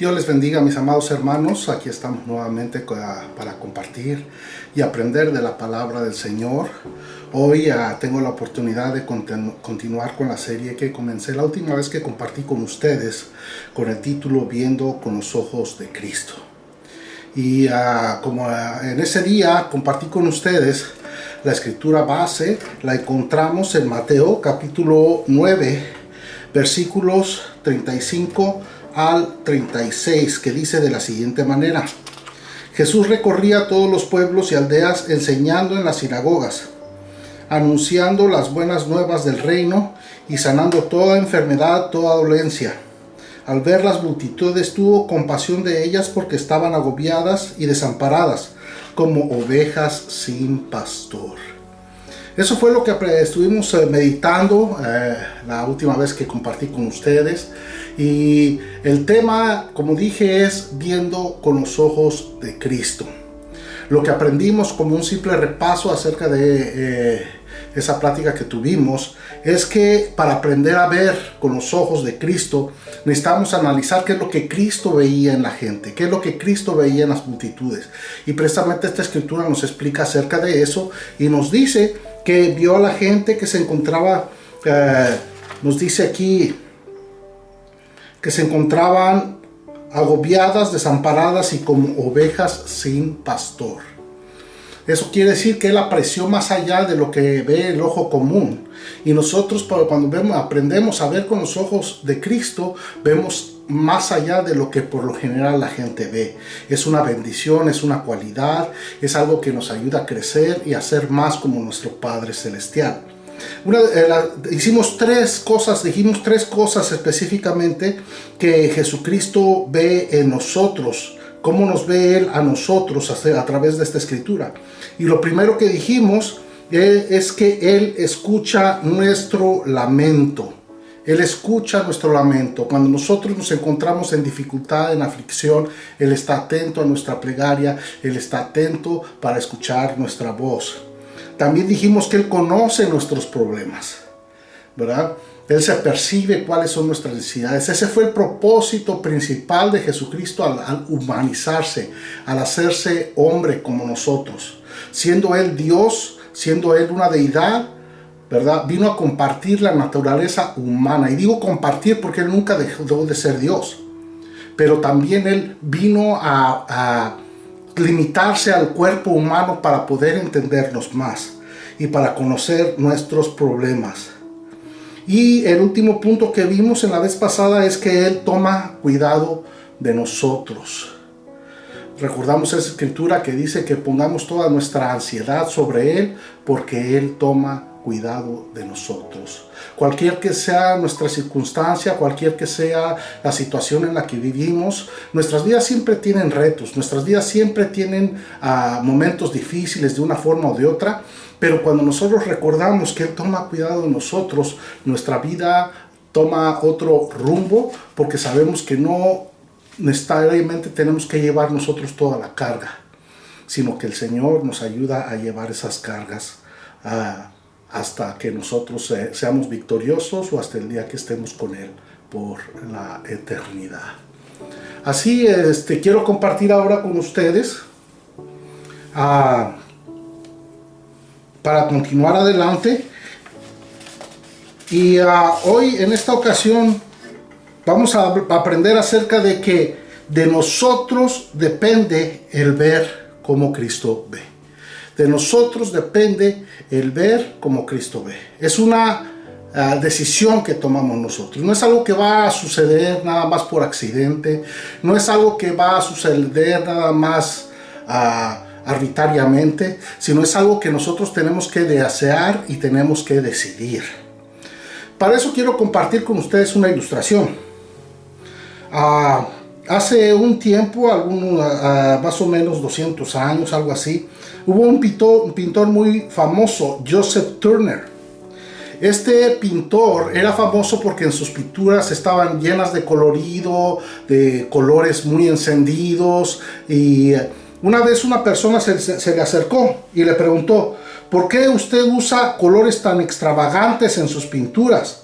Dios les bendiga, mis amados hermanos. Aquí estamos nuevamente para compartir y aprender de la palabra del Señor. Hoy tengo la oportunidad de continuar con la serie que comencé la última vez que compartí con ustedes, con el título Viendo con los ojos de Cristo. Y en ese día compartí con ustedes la escritura base, la encontramos en Mateo capítulo 9, versículos 35 al 36, que dice de la siguiente manera: Jesús recorría todos los pueblos y aldeas, enseñando en las sinagogas, anunciando las buenas nuevas del reino y sanando toda enfermedad, toda dolencia. Al ver las multitudes, tuvo compasión de ellas porque estaban agobiadas y desamparadas, como ovejas sin pastor. Eso fue lo que estuvimos meditando la última vez que compartí con ustedes. Y el tema, como dije, es viendo con los ojos de Cristo. Lo que aprendimos como un simple repaso acerca de esa plática que tuvimos es que para aprender a ver con los ojos de Cristo necesitamos analizar qué es lo que Cristo veía en la gente, qué es lo que Cristo veía en las multitudes. Y precisamente esta escritura nos explica acerca de eso y nos dice que vio a la gente que se encontraba, nos dice aquí, que se encontraban agobiadas, desamparadas y como ovejas sin pastor. Eso quiere decir que Él apreció más allá de lo que ve el ojo común. Y nosotros cuando aprendemos a ver con los ojos de Cristo, vemos más allá de lo que por lo general la gente ve. Es una bendición, es una cualidad, es algo que nos ayuda a crecer y a ser más como nuestro Padre Celestial. Dijimos tres cosas específicamente que Jesucristo ve en nosotros, cómo nos ve Él a nosotros a través de esta escritura. Y lo primero que dijimos es que Él escucha nuestro lamento. Él escucha nuestro lamento. Cuando nosotros nos encontramos en dificultad, en aflicción, Él está atento a nuestra plegaria, Él está atento para escuchar nuestra voz. También dijimos que Él conoce nuestros problemas, ¿verdad? Él se percibe cuáles son nuestras necesidades. Ese fue el propósito principal de Jesucristo al humanizarse, al hacerse hombre como nosotros. Siendo Él Dios, siendo Él una deidad, ¿verdad? Vino a compartir la naturaleza humana. Y digo compartir porque Él nunca dejó de ser Dios. Pero también Él vino a limitarse al cuerpo humano para poder entendernos más y para conocer nuestros problemas. Y el último punto que vimos en la vez pasada es que Él toma cuidado de nosotros. Recordamos esa escritura que dice que pongamos toda nuestra ansiedad sobre Él porque Él toma cuidado de nosotros. Cualquier que sea nuestra circunstancia, cualquier que sea la situación en la que vivimos, nuestras vidas siempre tienen retos, nuestras vidas siempre tienen momentos difíciles de una forma o de otra, pero cuando nosotros recordamos que Él toma cuidado de nosotros, nuestra vida toma otro rumbo, porque sabemos que no necesariamente tenemos que llevar nosotros toda la carga, sino que el Señor nos ayuda a llevar esas cargas hasta que nosotros seamos victoriosos o hasta el día que estemos con Él por la eternidad. Así, quiero compartir ahora con ustedes para continuar adelante. Y hoy, en esta ocasión, vamos a aprender acerca de que de nosotros depende el ver como Cristo ve. De nosotros depende el ver como Cristo ve. Es una decisión que tomamos nosotros. No es algo que va a suceder nada más por accidente. No es algo que va a suceder nada más arbitrariamente, sino es algo que nosotros tenemos que desear y tenemos que decidir. Para eso quiero compartir con ustedes una ilustración. Hace un tiempo, más o menos 200 años, algo así, hubo un pintor muy famoso, Joseph Turner. Este pintor era famoso porque en sus pinturas estaban llenas de colorido, de colores muy encendidos. Y una vez una persona se le acercó y le preguntó: ¿por qué usted usa colores tan extravagantes en sus pinturas?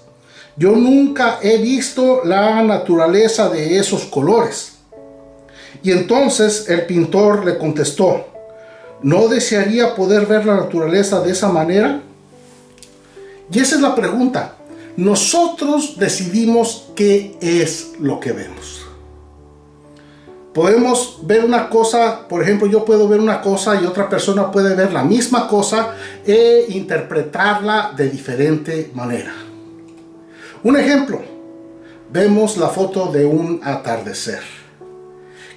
Yo nunca he visto la naturaleza de esos colores. Y entonces el pintor le contestó: ¿no desearía poder ver la naturaleza de esa manera? Y esa es la pregunta. Nosotros decidimos qué es lo que vemos. Podemos ver una cosa, por ejemplo, yo puedo ver una cosa y otra persona puede ver la misma cosa e interpretarla de diferente manera. Un ejemplo, vemos la foto de un atardecer.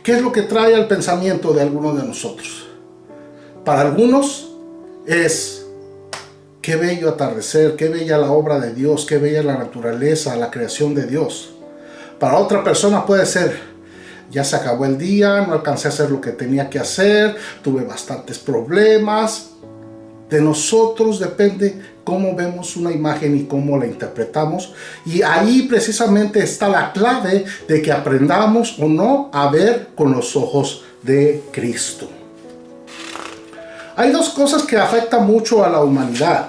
¿Qué es lo que trae al pensamiento de algunos de nosotros? Para algunos es: qué bello atardecer, qué bella la obra de Dios, qué bella la naturaleza, la creación de Dios. Para otra persona puede ser: ya se acabó el día, no alcancé a hacer lo que tenía que hacer, tuve bastantes problemas. De nosotros depende cómo vemos una imagen y cómo la interpretamos. Y ahí precisamente está la clave de que aprendamos o no a ver con los ojos de Cristo. Hay dos cosas que afectan mucho a la humanidad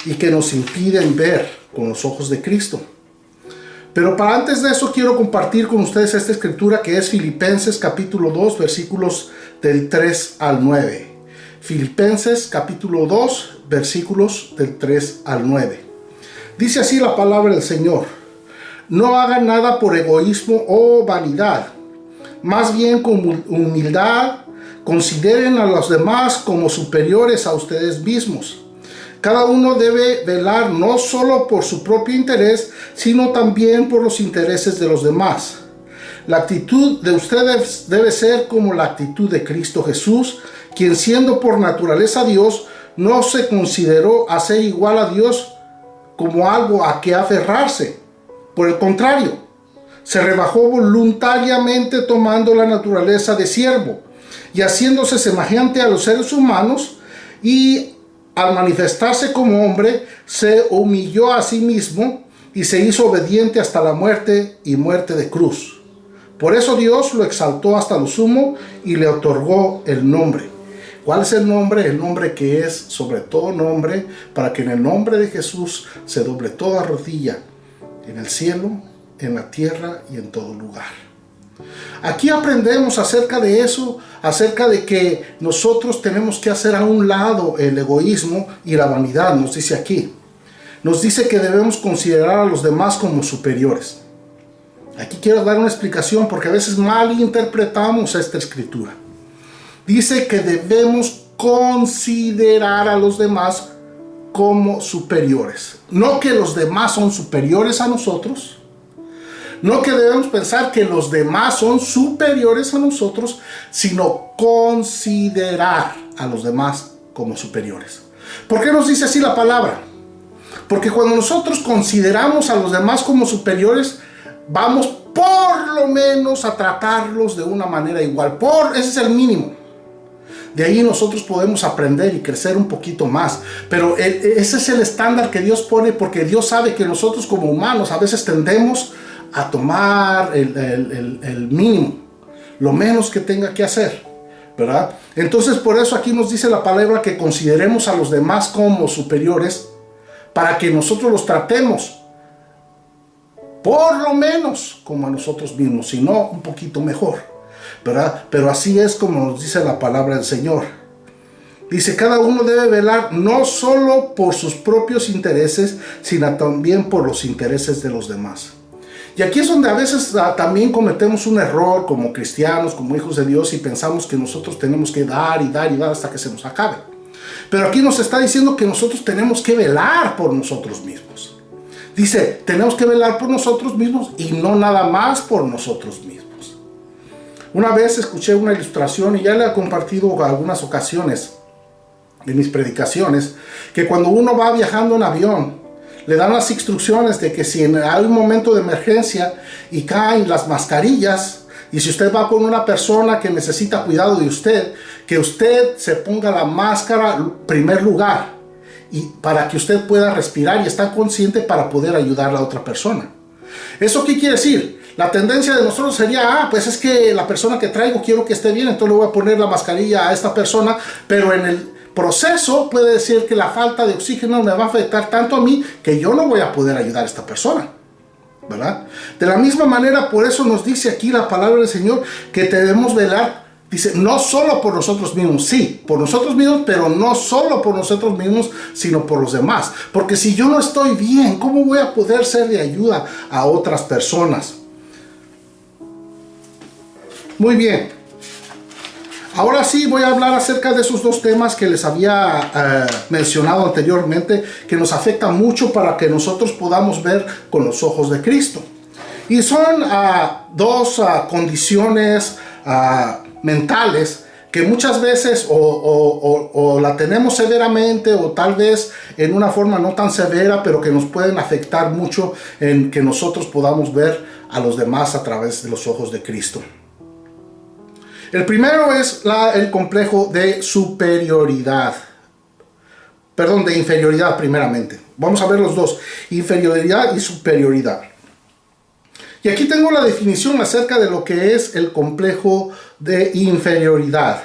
y que nos impiden ver con los ojos de Cristo. Pero para antes de eso quiero compartir con ustedes esta escritura que es Filipenses capítulo 2 versículos del 3 al 9. Filipenses capítulo 2 versículos del 3 al 9. Dice así la palabra del Señor: no hagan nada por egoísmo o vanidad, más bien con humildad consideren a los demás como superiores a ustedes mismos. Cada uno debe velar no solo por su propio interés, sino también por los intereses de los demás. La actitud de ustedes debe ser como la actitud de Cristo Jesús, quien siendo por naturaleza Dios, no se consideró a ser igual a Dios como algo a que aferrarse. Por el contrario, se rebajó voluntariamente tomando la naturaleza de siervo y haciéndose semejante a los seres humanos, y al manifestarse como hombre, se humilló a sí mismo y se hizo obediente hasta la muerte y muerte de cruz. Por eso Dios lo exaltó hasta lo sumo y le otorgó el nombre. ¿Cuál es el nombre? El nombre que es sobre todo nombre, para que en el nombre de Jesús se doble toda rodilla, en el cielo, en la tierra y en todo lugar. Aquí aprendemos acerca de eso, acerca de que nosotros tenemos que hacer a un lado el egoísmo y la vanidad. Nos dice aquí, nos dice que debemos considerar a los demás como superiores. Aquí quiero dar una explicación porque a veces malinterpretamos esta escritura. Dice que debemos considerar a los demás como superiores. No que los demás son superiores a nosotros. No que debemos pensar que los demás son superiores a nosotros, sino considerar a los demás como superiores. ¿Por qué nos dice así la palabra? Porque cuando nosotros consideramos a los demás como superiores, vamos por lo menos a tratarlos de una manera igual. Ese es el mínimo. De ahí nosotros podemos aprender y crecer un poquito más. Pero ese es el estándar que Dios pone, porque Dios sabe que nosotros como humanos a veces tendemos a tomar el mínimo, lo menos que tenga que hacer, ¿verdad? Entonces por eso aquí nos dice la palabra que consideremos a los demás como superiores, para que nosotros los tratemos por lo menos como a nosotros mismos, si no un poquito mejor, ¿verdad? Pero así es como nos dice la palabra del Señor. Dice: cada uno debe velar no solo por sus propios intereses, sino también por los intereses de los demás. Y aquí es donde a veces también cometemos un error como cristianos, como hijos de Dios, y pensamos que nosotros tenemos que dar y dar y dar hasta que se nos acabe. Pero aquí nos está diciendo que nosotros tenemos que velar por nosotros mismos. Dice, tenemos que velar por nosotros mismos y no nada más por nosotros mismos. Una vez escuché una ilustración, y ya la he compartido en algunas ocasiones en mis predicaciones, que cuando uno va viajando en avión, le dan las instrucciones de que si hay un momento de emergencia y caen las mascarillas, y si usted va con una persona que necesita cuidado de usted, que usted se ponga la máscara en primer lugar, y para que usted pueda respirar y estar consciente para poder ayudar a la otra persona. ¿Eso qué quiere decir? La tendencia de nosotros sería: pues es que la persona que traigo quiero que esté bien, entonces le voy a poner la mascarilla a esta persona, pero en el proceso puede decir que la falta de oxígeno me va a afectar tanto a mí que yo no voy a poder ayudar a esta persona. ¿verdad? De la misma manera, por eso nos dice aquí la palabra del Señor que debemos velar. Dice, no solo por nosotros mismos, sí, por nosotros mismos, pero no solo por nosotros mismos, sino por los demás. Porque si yo no estoy bien, ¿cómo voy a poder ser de ayuda a otras personas? Muy bien. Ahora sí voy a hablar acerca de esos dos temas que les había mencionado anteriormente, que nos afectan mucho para que nosotros podamos ver con los ojos de Cristo. Y son dos condiciones mentales que muchas veces o la tenemos severamente o tal vez en una forma no tan severa, pero que nos pueden afectar mucho en que nosotros podamos ver a los demás a través de los ojos de Cristo. El primero es el complejo de superioridad. Perdón, de inferioridad primeramente. Vamos a ver los dos, inferioridad y superioridad. Y aquí tengo la definición acerca de lo que es el complejo de inferioridad.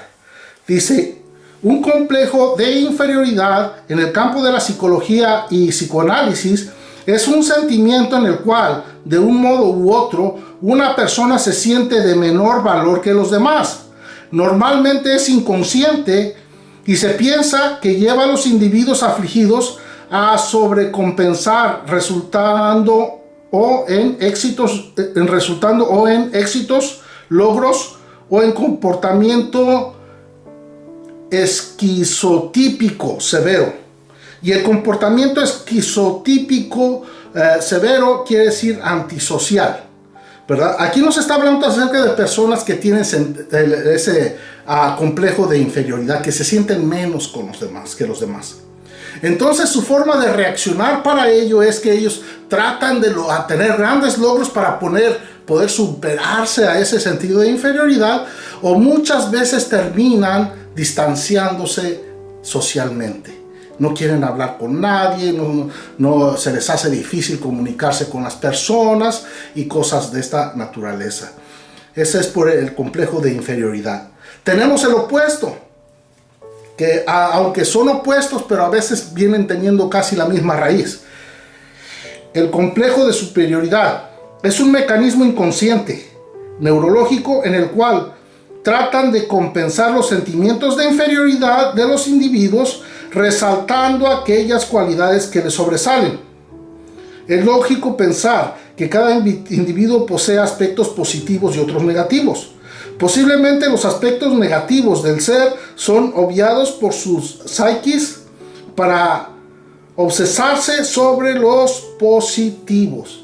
Dice, un complejo de inferioridad en el campo de la psicología y psicoanálisis es un sentimiento en el cual, de un modo u otro, una persona se siente de menor valor que los demás. Normalmente es inconsciente y se piensa que lleva a los individuos afligidos a sobrecompensar, resultando en éxitos, logros o en comportamiento esquizotípico severo. Y el comportamiento esquizotípico severo quiere decir antisocial, ¿verdad? Aquí nos está hablando acerca de personas que tienen ese complejo de inferioridad, que se sienten menos que los demás. Entonces su forma de reaccionar para ello es que ellos tratan de tener grandes logros para poder superarse a ese sentido de inferioridad, o muchas veces terminan distanciándose socialmente. No quieren hablar con nadie, no se les hace difícil comunicarse con las personas y cosas de esta naturaleza. Ese es por el complejo de inferioridad. Tenemos el opuesto, que aunque son opuestos, pero a veces vienen teniendo casi la misma raíz. El complejo de superioridad es un mecanismo inconsciente, neurológico, en el cual tratan de compensar los sentimientos de inferioridad de los individuos, resaltando aquellas cualidades que les sobresalen. Es lógico pensar que cada individuo posee aspectos positivos y otros negativos. Posiblemente los aspectos negativos del ser son obviados por sus psiquis para obsesarse sobre los positivos.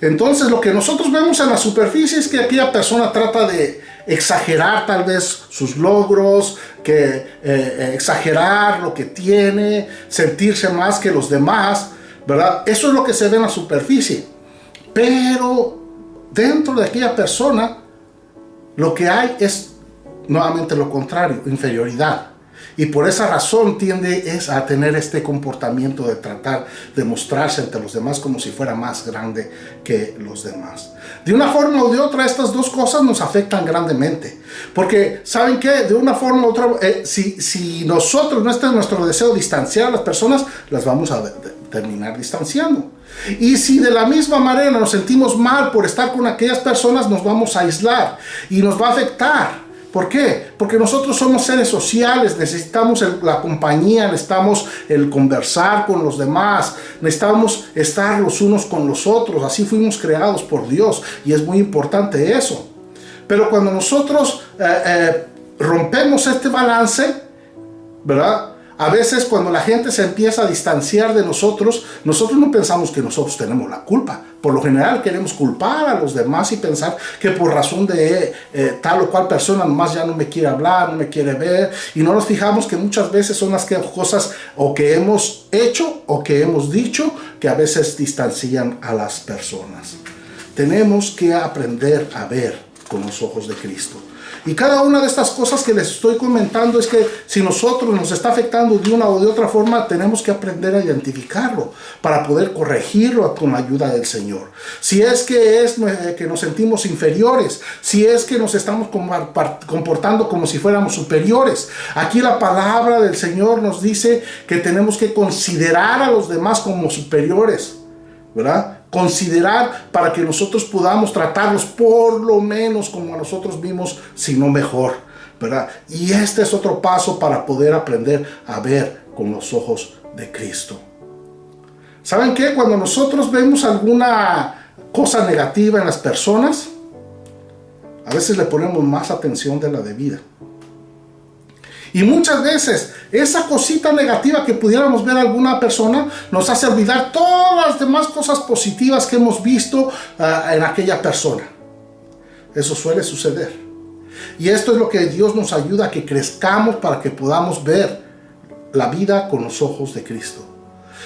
Entonces, lo que nosotros vemos en la superficie es que aquella persona trata de exagerar tal vez sus logros, exagerar lo que tiene, sentirse más que los demás, ¿verdad? Eso es lo que se ve en la superficie. Pero dentro de aquella persona, lo que hay es nuevamente lo contrario, inferioridad. Y por esa razón tiende a tener este comportamiento de tratar de mostrarse ante los demás como si fuera más grande que los demás. De una forma o de otra, estas dos cosas nos afectan grandemente. Porque, ¿saben qué? De una forma u otra, si nosotros no está en nuestro deseo distanciar a las personas, las vamos a terminar distanciando. Y si de la misma manera nos sentimos mal por estar con aquellas personas, nos vamos a aislar y nos va a afectar. ¿Por qué? Porque nosotros somos seres sociales, necesitamos la compañía, necesitamos el conversar con los demás, necesitamos estar los unos con los otros, así fuimos creados por Dios y es muy importante eso. Pero cuando nosotros rompemos este balance, ¿verdad? A veces cuando la gente se empieza a distanciar de nosotros no pensamos que nosotros tenemos la culpa. Por lo general queremos culpar a los demás y pensar que por razón de tal o cual persona nomás ya no me quiere hablar, no me quiere ver. Y no nos fijamos que muchas veces son las cosas o que hemos hecho o que hemos dicho que a veces distancian a las personas. Tenemos que aprender a ver con los ojos de Cristo. Y cada una de estas cosas que les estoy comentando es que si nosotros nos está afectando de una o de otra forma, tenemos que aprender a identificarlo para poder corregirlo con la ayuda del Señor. Si es que nos sentimos inferiores, si es que nos estamos comportando como si fuéramos superiores. Aquí la palabra del Señor nos dice que tenemos que considerar a los demás como superiores, ¿verdad? considerar para que nosotros podamos tratarlos por lo menos como a nosotros mismos, si no mejor, ¿verdad? Y este es otro paso para poder aprender a ver con los ojos de Cristo. ¿Saben qué? Cuando nosotros vemos alguna cosa negativa en las personas, a veces le ponemos más atención de la debida. Y muchas veces esa cosita negativa que pudiéramos ver en alguna persona nos hace olvidar todas las demás cosas positivas que hemos visto en aquella persona. Eso suele suceder. Y esto es lo que Dios nos ayuda a que crezcamos para que podamos ver la vida con los ojos de Cristo.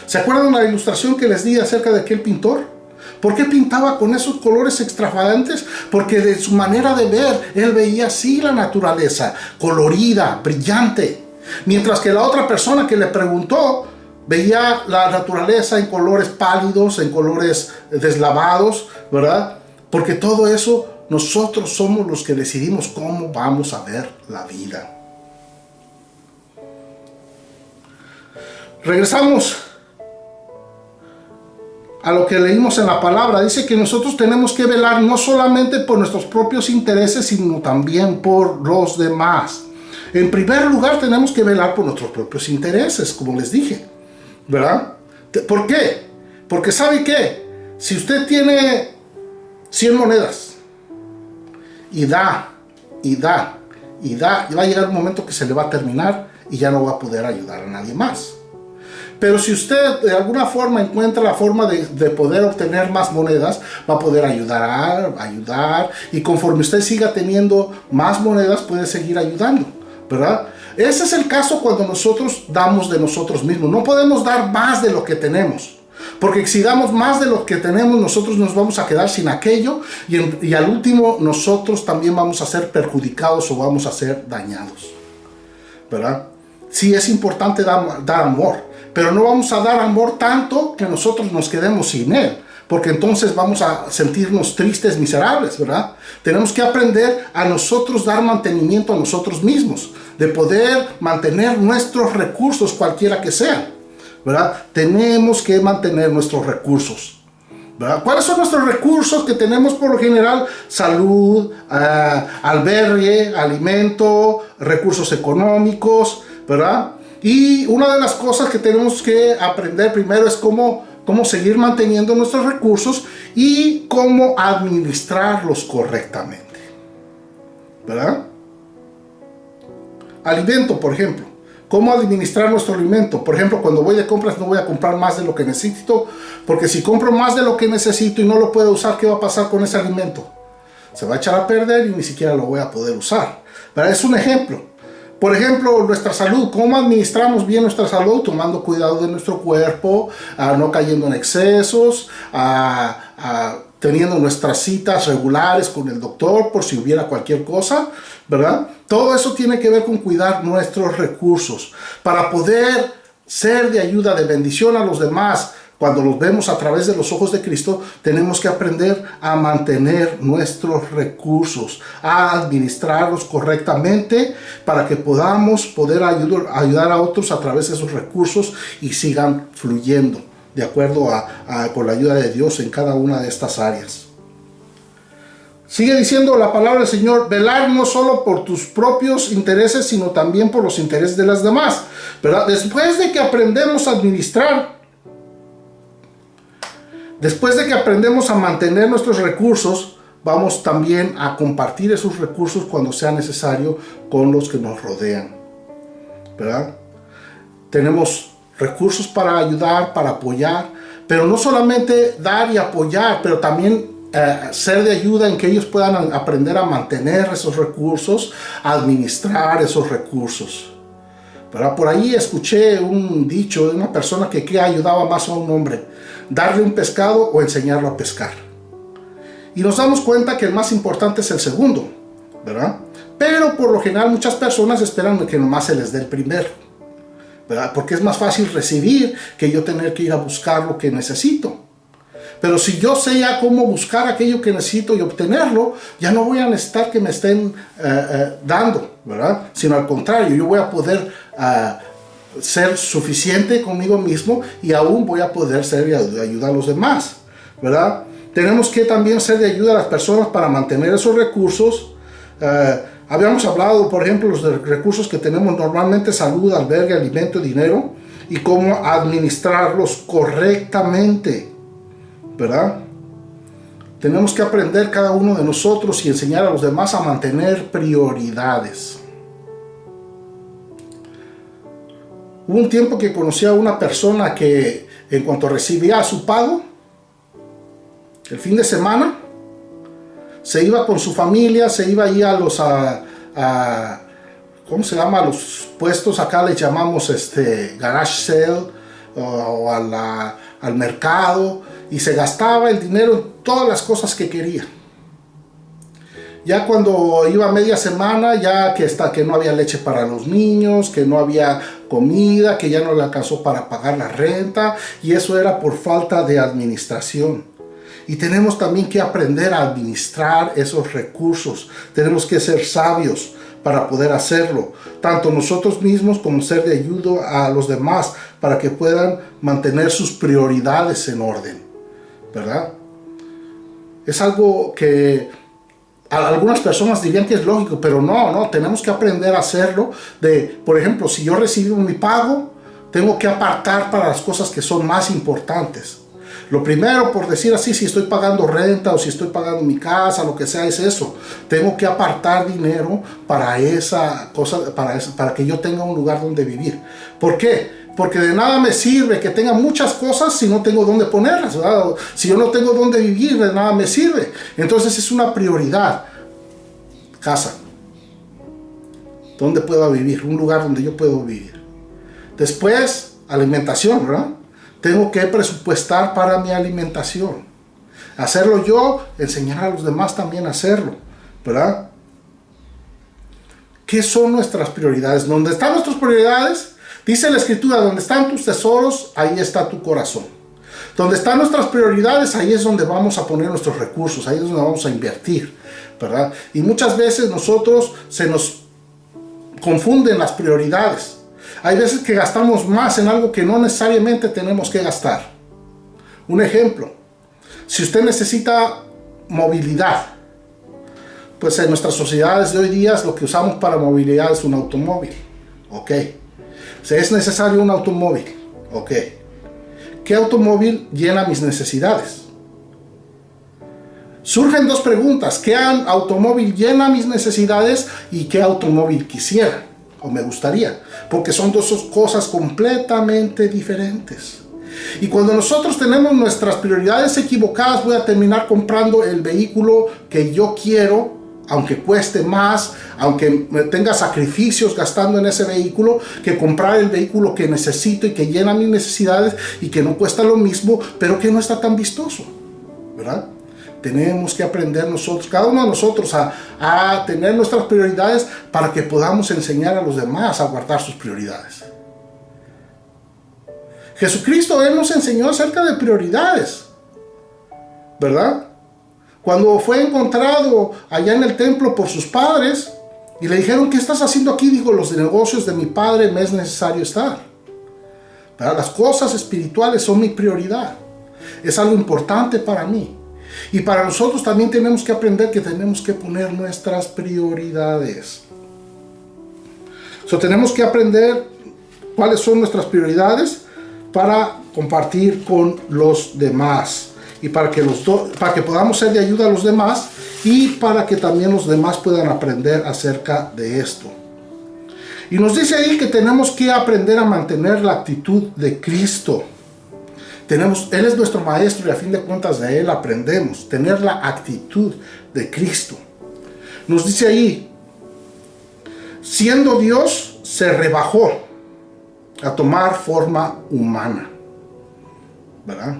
¿Se acuerdan de la ilustración que les di acerca de aquel pintor? ¿Por qué pintaba con esos colores extravagantes? Porque de su manera de ver, él veía así la naturaleza, colorida, brillante. Mientras que la otra persona que le preguntó, veía la naturaleza en colores pálidos, en colores deslavados, ¿verdad? Porque todo eso, nosotros somos los que decidimos cómo vamos a ver la vida. Regresamos a lo que leímos en la palabra. Dice que nosotros tenemos que velar no solamente por nuestros propios intereses, sino también por los demás. En primer lugar, tenemos que velar por nuestros propios intereses, como les dije, ¿verdad? ¿Por qué? Porque ¿sabe qué? Si usted tiene 100 monedas y da, va a llegar un momento que se le va a terminar y ya no va a poder ayudar a nadie más. Pero si usted de alguna forma encuentra la forma de poder obtener más monedas, va a poder ayudar, y conforme usted siga teniendo más monedas, puede seguir ayudando, ¿verdad? Ese es el caso cuando nosotros damos de nosotros mismos. No podemos dar más de lo que tenemos, porque si damos más de lo que tenemos, nosotros nos vamos a quedar sin aquello, y al último nosotros también vamos a ser perjudicados o vamos a ser dañados, ¿verdad? Sí, es importante dar amor, pero no vamos a dar amor tanto que nosotros nos quedemos sin él, porque entonces vamos a sentirnos tristes, miserables, ¿verdad? Tenemos que aprender a nosotros dar mantenimiento a nosotros mismos, de poder mantener nuestros recursos, cualquiera que sean, ¿verdad? Tenemos que mantener nuestros recursos, ¿verdad? ¿Cuáles son nuestros recursos que tenemos por lo general? Salud, albergue, alimento, recursos económicos, ¿verdad? Y una de las cosas que tenemos que aprender primero es cómo seguir manteniendo nuestros recursos y cómo administrarlos correctamente, ¿verdad? Alimento, por ejemplo. ¿Cómo administrar nuestro alimento? Por ejemplo, cuando voy de compras no voy a comprar más de lo que necesito, porque si compro más de lo que necesito y no lo puedo usar, ¿qué va a pasar con ese alimento? Se va a echar a perder y ni siquiera lo voy a poder usar. Pero es un ejemplo. Por ejemplo, nuestra salud. ¿Cómo administramos bien nuestra salud? Tomando cuidado de nuestro cuerpo, no cayendo en excesos, teniendo nuestras citas regulares con el doctor por si hubiera cualquier cosa, ¿verdad? Todo eso tiene que ver con cuidar nuestros recursos para poder ser de ayuda, de bendición a los demás. Cuando los vemos a través de los ojos de Cristo, tenemos que aprender a mantener nuestros recursos, a administrarlos correctamente para que podamos ayudar a otros a través de esos recursos y sigan fluyendo de acuerdo con la ayuda de Dios en cada una de estas áreas. Sigue diciendo la palabra del Señor: velar no solo por tus propios intereses, sino también por los intereses de las demás, ¿verdad? Después de que aprendemos a administrar, después de que aprendemos a mantener nuestros recursos, vamos también a compartir esos recursos cuando sea necesario con los que nos rodean, ¿verdad? Tenemos recursos para ayudar, para apoyar, pero no solamente dar y apoyar, pero también ser de ayuda en que ellos puedan aprender a mantener esos recursos, a administrar esos recursos, ¿verdad? Por ahí escuché un dicho de una persona que ayudaba más a un hombre: darle un pescado o enseñarlo a pescar. Y nos damos cuenta que el más importante es el segundo, ¿verdad? Pero por lo general muchas personas esperan que nomás se les dé el primero, ¿verdad? Porque es más fácil recibir que yo tener que ir a buscar lo que necesito. Pero si yo sé ya cómo buscar aquello que necesito y obtenerlo, ya no voy a necesitar que me estén dando, ¿verdad? Sino al contrario, yo voy a poder ser suficiente conmigo mismo y aún voy a poder ayudar a los demás, ¿verdad? Tenemos que también ser de ayuda a las personas para mantener esos recursos. Habíamos hablado, por ejemplo, los recursos que tenemos normalmente: salud, albergue, alimento, dinero, y cómo administrarlos correctamente, ¿verdad? Tenemos que aprender cada uno de nosotros y enseñar a los demás a mantener prioridades. Hubo un tiempo que conocí a una persona que, en cuanto recibía su pago, el fin de semana, se iba con su familia, se iba ahí a los, ¿cómo se llama? A los puestos, acá les llamamos garage sale, o al mercado, y se gastaba el dinero en todas las cosas que quería. Ya cuando iba media semana, ya que no había leche para los niños, que no había comida, que ya no le alcanzó para pagar la renta, y eso era por falta de administración. Y tenemos también que aprender a administrar esos recursos. Tenemos que ser sabios para poder hacerlo, tanto nosotros mismos como ser de ayuda a los demás, para que puedan mantener sus prioridades en orden, ¿verdad? Es algo que algunas personas dirían que es lógico, pero no, tenemos que aprender a hacerlo. Por ejemplo, si yo recibo mi pago, tengo que apartar para las cosas que son más importantes. Lo primero, por decir así, si estoy pagando renta o si estoy pagando mi casa, lo que sea, es eso. Tengo que apartar dinero para esa cosa, para que yo tenga un lugar donde vivir. ¿Por qué? Porque de nada me sirve que tenga muchas cosas si no tengo dónde ponerlas, ¿verdad? Si yo no tengo dónde vivir, de nada me sirve. Entonces es una prioridad. Casa. ¿Dónde puedo vivir? Un lugar donde yo puedo vivir. Después, alimentación, ¿verdad? Tengo que presupuestar para mi alimentación. Hacerlo yo, enseñar a los demás también a hacerlo, ¿verdad? ¿Qué son nuestras prioridades? ¿Dónde están nuestras prioridades? Dice la Escritura: donde están tus tesoros, ahí está tu corazón. Donde están nuestras prioridades, ahí es donde vamos a poner nuestros recursos, ahí es donde vamos a invertir, ¿verdad? Y muchas veces nosotros se nos confunden las prioridades. Hay veces que gastamos más en algo que no necesariamente tenemos que gastar. Un ejemplo: si usted necesita movilidad, pues en nuestras sociedades de hoy día lo que usamos para movilidad es un automóvil. Ok. Si es necesario un automóvil. Ok. ¿Qué automóvil llena mis necesidades? Surgen dos preguntas: ¿qué automóvil llena mis necesidades y qué automóvil quisiera o me gustaría? Porque son dos cosas completamente diferentes. Y cuando nosotros tenemos nuestras prioridades equivocadas, voy a terminar comprando el vehículo que yo quiero, aunque cueste más, aunque tenga sacrificios gastando en ese vehículo, que comprar el vehículo que necesito y que llena mis necesidades y que no cuesta lo mismo, pero que no está tan vistoso, ¿verdad? Tenemos que aprender nosotros, cada uno de nosotros, a tener nuestras prioridades para que podamos enseñar a los demás a guardar sus prioridades. Jesucristo, Él nos enseñó acerca de prioridades, ¿verdad? Cuando fue encontrado allá en el templo por sus padres y le dijeron: ¿qué estás haciendo aquí? Dijo: los negocios de mi padre me es necesario estar. ¿Verdad? Las cosas espirituales son mi prioridad. Es algo importante para mí. Y para nosotros también tenemos que aprender que tenemos que poner nuestras prioridades. Tenemos que aprender cuáles son nuestras prioridades para compartir con los demás. Y para que podamos ser de ayuda a los demás, y para que también los demás puedan aprender acerca de esto. Y nos dice ahí que tenemos que aprender a mantener la actitud de Cristo. Él es nuestro maestro y a fin de cuentas de Él aprendemos. Tener la actitud de Cristo. Nos dice ahí: siendo Dios, se rebajó a tomar forma humana, ¿verdad?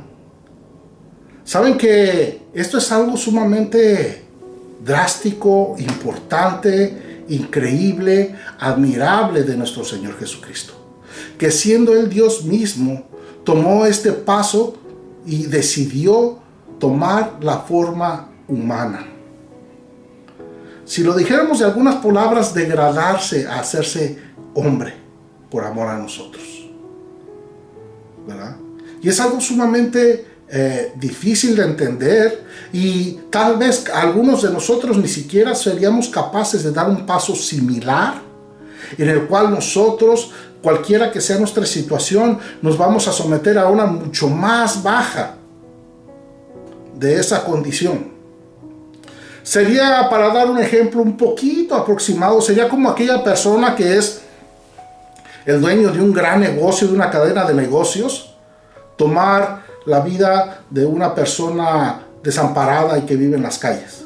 Saben que esto es algo sumamente drástico, importante, increíble, admirable de nuestro Señor Jesucristo. Que siendo Él Dios mismo, tomó este paso y decidió tomar la forma humana. Si lo dijéramos de algunas palabras, degradarse a hacerse hombre por amor a nosotros, ¿verdad? Y es algo sumamente difícil de entender, y tal vez algunos de nosotros ni siquiera seríamos capaces de dar un paso similar, en el cual nosotros, cualquiera que sea nuestra situación, nos vamos a someter a una mucho más baja de esa condición. Sería, para dar un ejemplo un poquito aproximado, sería como aquella persona que es el dueño de un gran negocio, de una cadena de negocios, tomar la vida de una persona desamparada y que vive en las calles,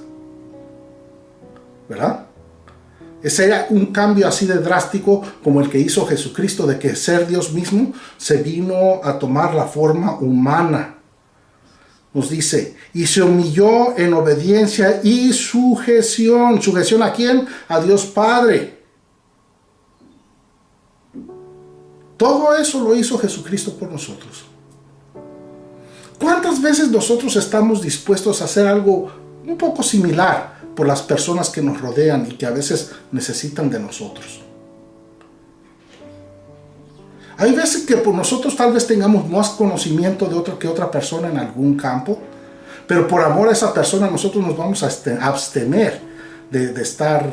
¿verdad? Ese era un cambio así de drástico como el que hizo Jesucristo, de que ser Dios mismo se vino a tomar la forma humana. Nos dice, y se humilló en obediencia y sujeción. ¿Sujeción a quién? A Dios Padre. Todo eso lo hizo Jesucristo por nosotros. ¿Cuántas veces nosotros estamos dispuestos a hacer algo un poco similar por las personas que nos rodean y que a veces necesitan de nosotros? Hay veces que por nosotros tal vez tengamos más conocimiento de otro que otra persona en algún campo, pero por amor a esa persona nosotros nos vamos a abstener de estar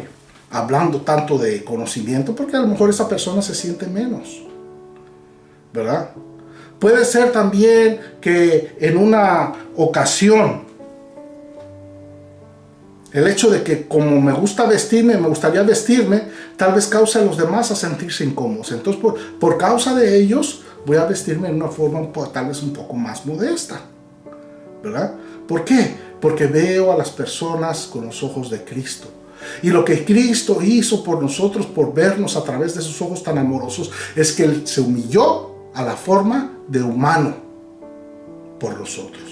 hablando tanto de conocimiento, porque a lo mejor esa persona se siente menos, ¿verdad? Puede ser también que en una ocasión el hecho de que como me gusta vestirme, me gustaría vestirme, tal vez cause a los demás a sentirse incómodos. Entonces por causa de ellos voy a vestirme de una forma tal vez un poco más modesta, ¿verdad? ¿Por qué? Porque veo a las personas con los ojos de Cristo. Y lo que Cristo hizo por nosotros, por vernos a través de sus ojos tan amorosos, es que Él se humilló a la forma de humano por nosotros.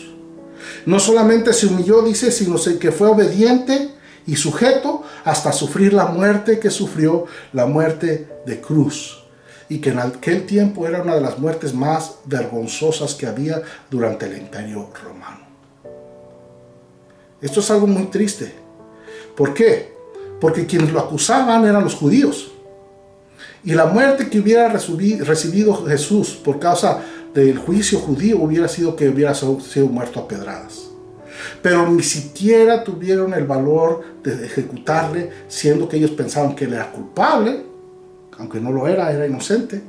No solamente se humilló, dice, sino que fue obediente y sujeto hasta sufrir la muerte que sufrió, la muerte de cruz. Y que en aquel tiempo era una de las muertes más vergonzosas que había durante el Imperio Romano. Esto es algo muy triste. ¿Por qué? Porque quienes lo acusaban eran los judíos. Y la muerte que hubiera recibido Jesús por causa del juicio judío hubiera sido que hubiera sido muerto a pedradas. Pero ni siquiera tuvieron el valor de ejecutarle, siendo que ellos pensaban que él era culpable, aunque no lo era, era inocente.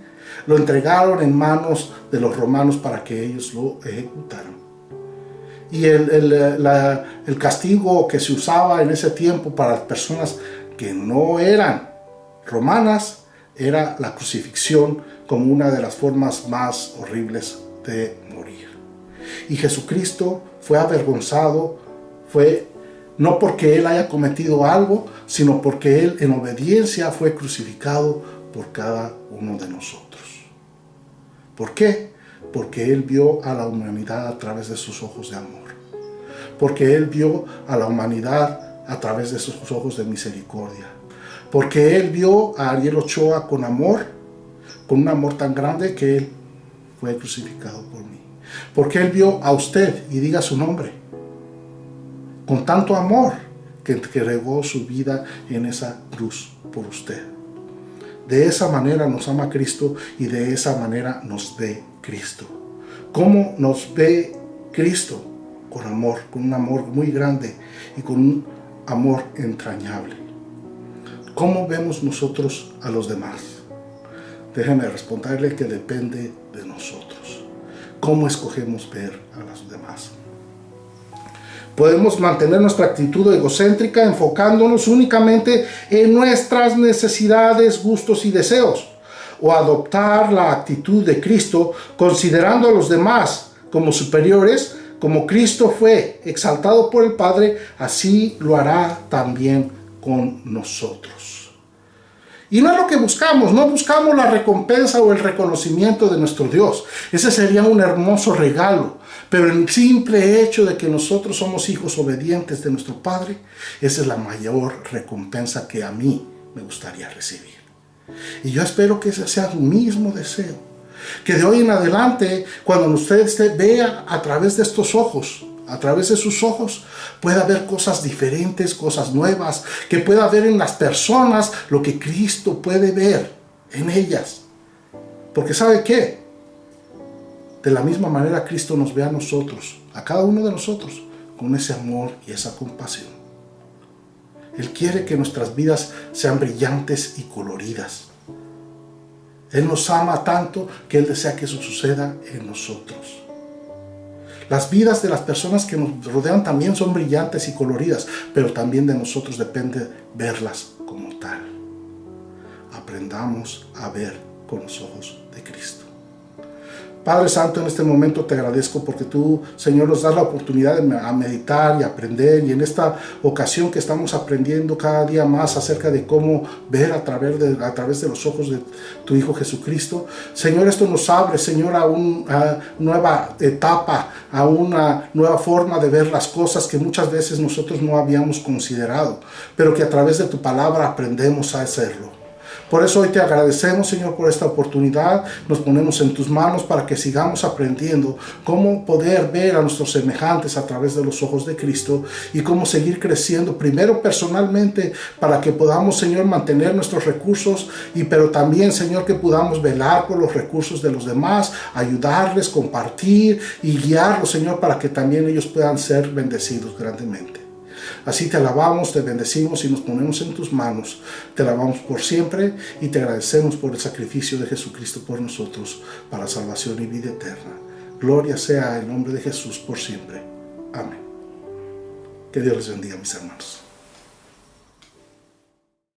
Lo entregaron en manos de los romanos para que ellos lo ejecutaran. Y el castigo que se usaba en ese tiempo para las personas que no eran romanas era la crucifixión, como una de las formas más horribles de morir. Y Jesucristo fue avergonzado, no porque Él haya cometido algo, sino porque Él en obediencia fue crucificado por cada uno de nosotros. ¿Por qué? Porque Él vio a la humanidad a través de sus ojos de amor. Porque Él vio a la humanidad a través de sus ojos de misericordia. Porque Él vio a Ariel Ochoa con amor, con un amor tan grande que Él fue crucificado por mí. Porque Él vio a usted, y diga su nombre, con tanto amor que entregó su vida en esa cruz por usted. De esa manera nos ama Cristo y de esa manera nos ve Cristo. ¿Cómo nos ve Cristo? Con amor, con un amor muy grande y con un amor entrañable. ¿Cómo vemos nosotros a los demás? Déjeme responderle que depende de nosotros. ¿Cómo escogemos ver a los demás? Podemos mantener nuestra actitud egocéntrica enfocándonos únicamente en nuestras necesidades, gustos y deseos, o adoptar la actitud de Cristo considerando a los demás como superiores. Como Cristo fue exaltado por el Padre, así lo hará también con nosotros. Y no es lo que buscamos, no buscamos la recompensa o el reconocimiento de nuestro Dios. Ese sería un hermoso regalo. Pero el simple hecho de que nosotros somos hijos obedientes de nuestro Padre, esa es la mayor recompensa que a mí me gustaría recibir. Y yo espero que ese sea su mismo deseo. Que de hoy en adelante, cuando usted vea a través de estos ojos, a través de sus ojos, pueda ver cosas diferentes, cosas nuevas, que pueda ver en las personas lo que Cristo puede ver en ellas. Porque ¿sabe qué? de la misma manera Cristo nos ve a nosotros, a cada uno de nosotros, con ese amor y esa compasión. Él quiere que nuestras vidas sean brillantes y coloridas. Él nos ama tanto que Él desea que eso suceda en nosotros. Las vidas de las personas que nos rodean también son brillantes y coloridas, pero también de nosotros depende verlas como tal. Aprendamos a ver con los ojos de Cristo. Padre Santo, en este momento te agradezco porque tú, Señor, nos das la oportunidad de meditar y aprender, y en esta ocasión que estamos aprendiendo cada día más acerca de cómo ver a través de los ojos de tu Hijo Jesucristo. Señor, esto nos abre, Señor, a una nueva etapa, a una nueva forma de ver las cosas que muchas veces nosotros no habíamos considerado, pero que a través de tu palabra aprendemos a hacerlo. Por eso hoy te agradecemos, Señor, por esta oportunidad. Nos ponemos en tus manos para que sigamos aprendiendo cómo poder ver a nuestros semejantes a través de los ojos de Cristo y cómo seguir creciendo, primero personalmente, para que podamos, Señor, mantener nuestros recursos, pero también, Señor, que podamos velar por los recursos de los demás, ayudarles, compartir y guiarlos, Señor, para que también ellos puedan ser bendecidos grandemente. Así te alabamos, te bendecimos y nos ponemos en tus manos. Te alabamos por siempre y te agradecemos por el sacrificio de Jesucristo por nosotros para salvación y vida eterna. Gloria sea el nombre de Jesús por siempre. Amén. Que Dios les bendiga, mis hermanos.